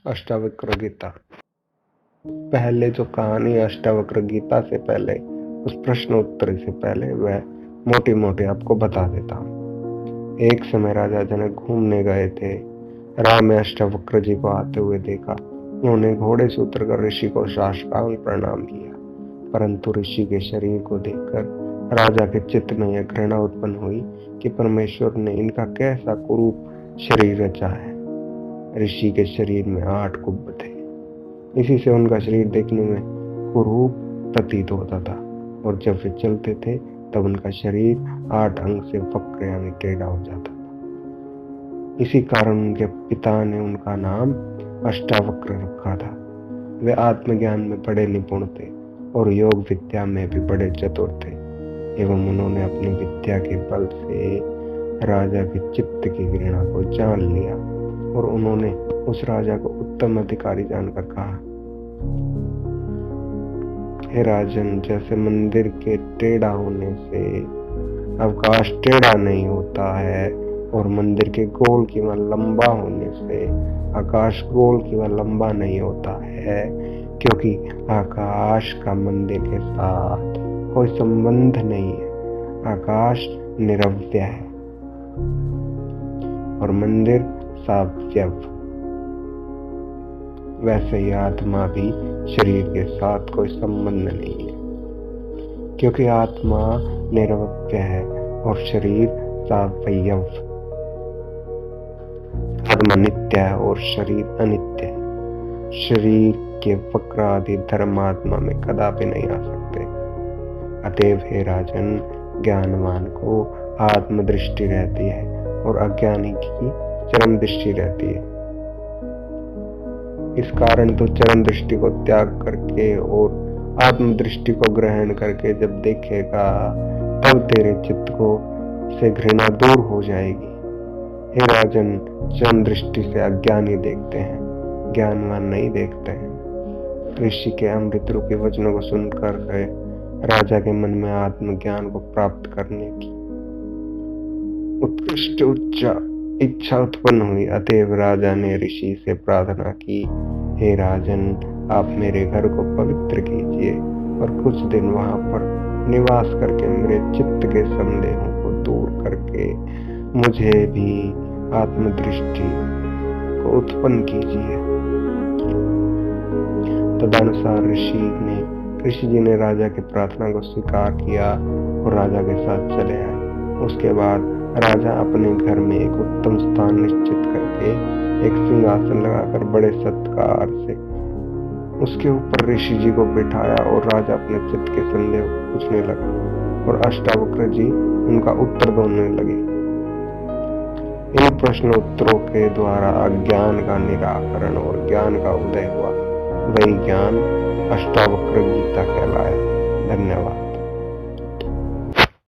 अष्टावक्र गीता। पहले जो कहानी अष्टावक्र गीता से पहले, उस प्रश्न उत्तर से पहले वह मोटी मोटी आपको बता देता हूँ। एक समय राजा जनक घूमने गए थे। राह में अष्टावक्र जी को आते हुए देखा। उन्होंने घोड़े से उतरकर ऋषि को साष्टांग प्रणाम किया, परंतु ऋषि के शरीर को देखकर राजा के चित्त में यह घृणा उत्पन्न हुई कि परमेश्वर ने इनका कैसा कुरूप शरीर रचा है। ऋषि के शरीर में 8 कुंभ थे। इसी से उनका शरीर देखने में कुरूप प्रतीत होता था, और जब वे चलते थे तब उनका शरीर 8 अंग से वक्र यानी टेढ़ा हो जाता था। इसी कारण उनके पिता ने उनका नाम अष्टावक्र रखा था। वे आत्मज्ञान में बड़े निपुण थे और योग विद्या में भी बड़े चतुर थे, एवं उन्होंने अपनी विद्या के बल से राजा के चित्त की घृणा को जान लिया, और उन्होंने उस राजा को उत्तम अधिकारी जानकर कहा, हे राजन, जैसे मंदिर के टेढ़ा होने से आकाश टेढ़ा नहीं होता है, और मंदिर के गोल की वह लंबा होने से आकाश गोल की वह लंबा नहीं होता है, क्योंकि आकाश का मंदिर के साथ कोई संबंध नहीं है। आकाश निरवध्य है और मंदिर सावयव। वैसे ही आत्मा भी शरीर के साथ कोई संबंध नहीं है, क्योंकि आत्मा निरवध्य है और शरीर सावयव। आत्मा नित्य है और शरीर अनित्य है। शरीर के वक्र आदि धर्म आत्मा में कदापि नहीं आ सकते। अतएव हे राजन, ज्ञानवान को आत्मदृष्टि रहती है और अज्ञानी की चरम दृष्टि रहती है। इस कारण तो चरम दृष्टि को त्याग करके और आत्मदृष्टि को ग्रहण करके जब देखेगा, तब तेरे चित्त को से घृणा दूर हो जाएगी। हे राजन, चरम दृष्टि से अज्ञानी देखते हैं, ज्ञानवान नहीं देखते हैं। ऋषि के अमृत रूपी वचनों को सुनकर राजा के मन में आत्मज्ञान को प्राप्त करने की उत्कृष्ट इच्छा उत्पन्न हुई। अतएव राजा ने ऋषि से प्रार्थना की, हे राजन, आप मेरे घर को पवित्र कीजिए और कुछ दिन वहां पर निवास करके मेरे चित्त के संदेहों को दूर करके मुझे भी आत्मदृष्टि को उत्पन्न कीजिए। तदनुसार ऋषि जी ने राजा की प्रार्थना को स्वीकार किया और राजा के साथ चले आए। उसके बाद राजा अपने घर में एक उत्तम स्थान निश्चित करके एक सिंहासन लगाकर बड़े सत्कार से उसके ऊपर ऋषि जी को बिठाया, और राजा अपने चित्त के संदेह को पूछने लगा और अष्टावक्र जी उनका उत्तर देने लगे। इन प्रश्न उत्तरों के द्वारा अज्ञान का निराकरण और ज्ञान का उदय हुआ। वही ज्ञान अष्टावक्र गीता कहलाया। धन्यवाद।